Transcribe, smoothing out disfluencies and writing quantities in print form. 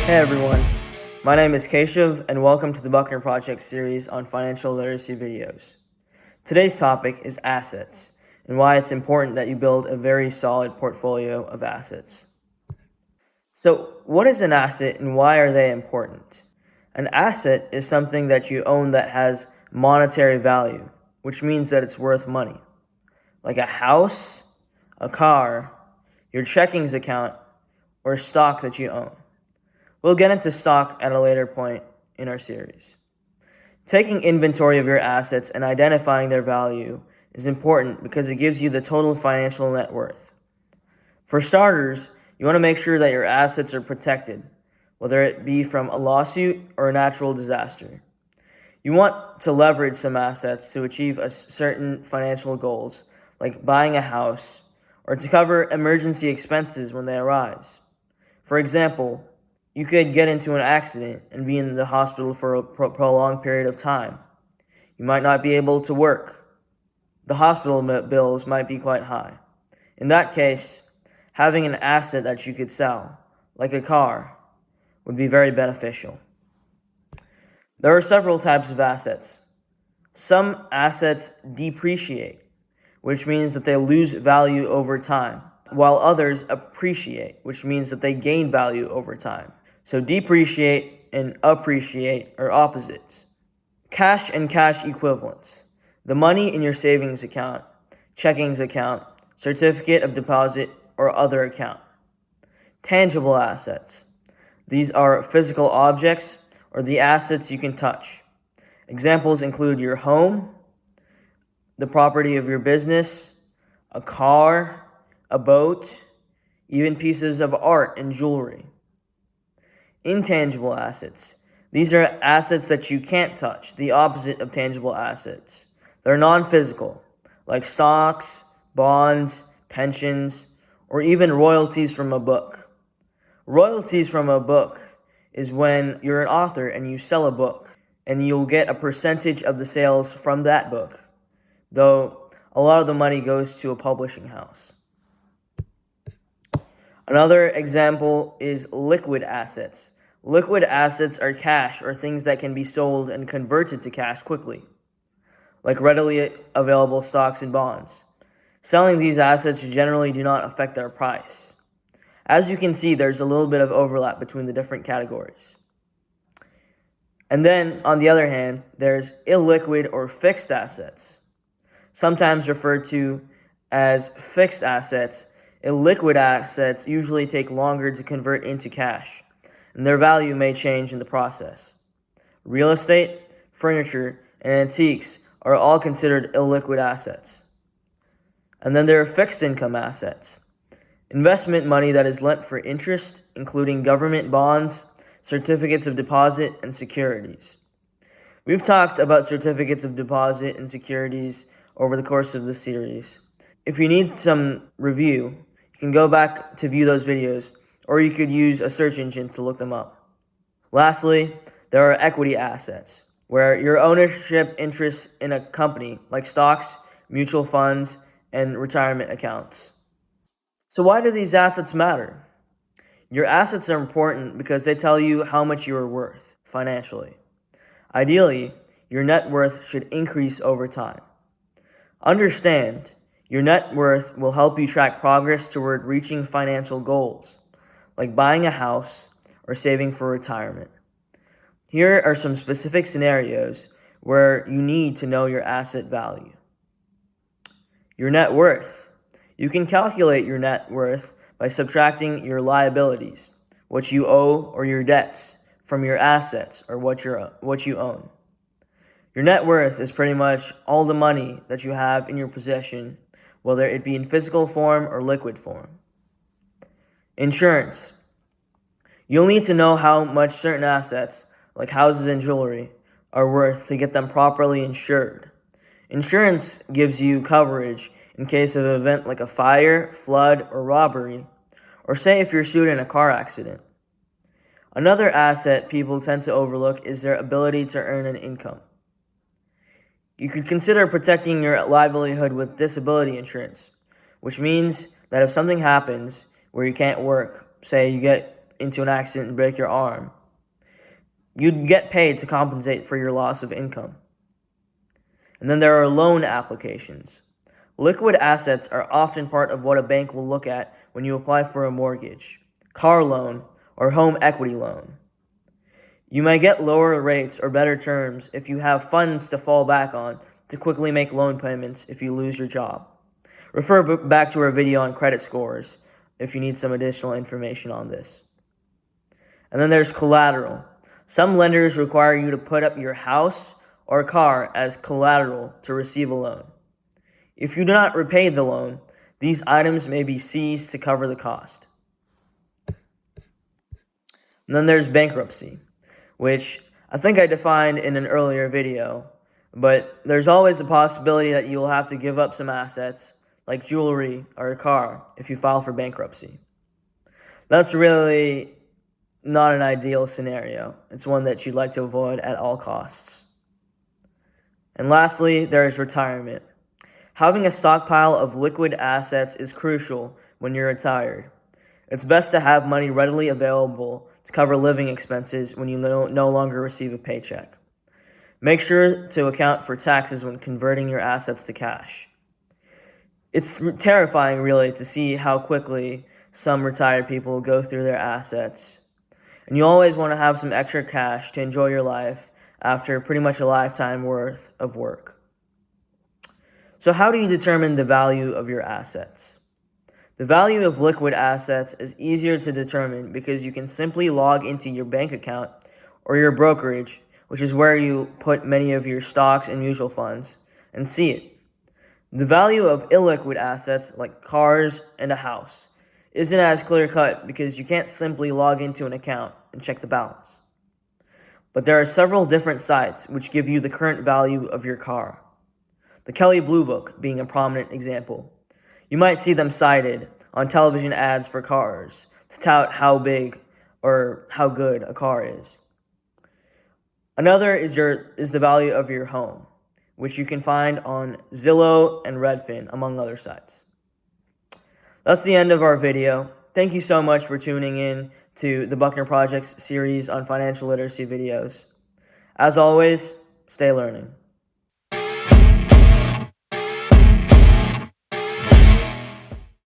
Hey everyone, my name is Keshav and welcome to the Buckner Project series on financial literacy videos. Today's topic is assets and why it's important that you build a very solid portfolio of assets. So, what is an asset and why are they important? An asset is something that you own that has monetary value, which means that it's worth money, like a house, a car, your checkings account, or stock that you own. We'll get into stock at a later point in our series. Taking inventory of your assets and identifying their value is important because it gives you the total financial net worth. For starters, you want to make sure that your assets are protected, whether it be from a lawsuit or a natural disaster. You want to leverage some assets to achieve certain financial goals, like buying a house, or to cover emergency expenses when they arise. For example, you could get into an accident and be in the hospital for a prolonged period of time. You might not be able to work. The hospital bills might be quite high. In that case, having an asset that you could sell, like a car, would be very beneficial. There are several types of assets. Some assets depreciate, which means that they lose value over time, while others appreciate, which means that they gain value over time. So depreciate and appreciate are opposites. Cash and cash equivalents. The money in your savings account, checkings account, certificate of deposit, or other account. Tangible assets. These are physical objects or the assets you can touch. Examples include your home, the property of your business, a car, a boat, even pieces of art and jewelry. Intangible assets. These are assets that you can't touch, the opposite of tangible assets. They're non-physical, like stocks, bonds, pensions, or even royalties from a book. Royalties from a book is when you're an author and you sell a book, and you'll get a percentage of the sales from that book, though a lot of the money goes to a publishing house. Another example is liquid assets. Liquid assets are cash or things that can be sold and converted to cash quickly, like readily available stocks and bonds. Selling these assets generally do not affect their price. As you can see, there's a little bit of overlap between the different categories. And then, on the other hand, there's illiquid or fixed assets. Sometimes referred to as fixed assets, illiquid assets usually take longer to convert into cash, and their value may change in the process. Real estate, furniture, and antiques are all considered illiquid assets. And then there are fixed income assets. Investment money that is lent for interest, including government bonds, certificates of deposit, and securities. We've talked about certificates of deposit and securities over the course of this series. If you need some review, you can go back to view those videos, or you could use a search engine to look them up. Lastly, there are equity assets, where your ownership interests in a company, like stocks, mutual funds, and retirement accounts. So why do these assets matter? Your assets are important because they tell you how much you are worth financially. Ideally, your net worth should increase over time. Understand, your net worth will help you track progress toward reaching financial goals, like buying a house or saving for retirement. Here are some specific scenarios where you need to know your asset value. Your net worth. You can calculate your net worth by subtracting your liabilities, what you owe or your debts, from your assets or what you own. Your net worth is pretty much all the money that you have in your possession, whether it be in physical form or liquid form. Insurance. You'll need to know how much certain assets, like houses and jewelry, are worth to get them properly insured. Insurance gives you coverage in case of an event like a fire, flood, or robbery, or say if you're sued in a car accident. Another asset people tend to overlook is their ability to earn an income. You could consider protecting your livelihood with disability insurance, which means that if something happens where you can't work, say you get into an accident and break your arm, you'd get paid to compensate for your loss of income. And then there are loan applications. Liquid assets are often part of what a bank will look at when you apply for a mortgage, car loan, or home equity loan. You may get lower rates or better terms if you have funds to fall back on to quickly make loan payments if you lose your job. Refer back to our video on credit scores if you need some additional information on this. And then there's collateral. Some lenders require you to put up your house or car as collateral to receive a loan. If you do not repay the loan, these items may be seized to cover the cost. And then there's bankruptcy, which I think I defined in an earlier video, but there's always the possibility that you'll have to give up some assets, like jewelry or a car, if you file for bankruptcy. That's really not an ideal scenario. It's one that you'd like to avoid at all costs. And lastly, there is retirement. Having a stockpile of liquid assets is crucial when you're retired. It's best to have money readily available to cover living expenses when you no longer receive a paycheck. Make sure to account for taxes when converting your assets to cash. It's terrifying, really, to see how quickly some retired people go through their assets. And you always want to have some extra cash to enjoy your life after pretty much a lifetime worth of work. So how do you determine the value of your assets? The value of liquid assets is easier to determine because you can simply log into your bank account or your brokerage, which is where you put many of your stocks and mutual funds, and see it. The value of illiquid assets like cars and a house isn't as clear-cut because you can't simply log into an account and check the balance. But there are several different sites which give you the current value of your car. The Kelley Blue Book being a prominent example. You might see them cited on television ads for cars to tout how big or how good a car is. Another is the value of your home, which you can find on Zillow and Redfin, among other sites. That's the end of our video. Thank you so much for tuning in to the Buckner Project's series on financial literacy videos. As always, stay learning.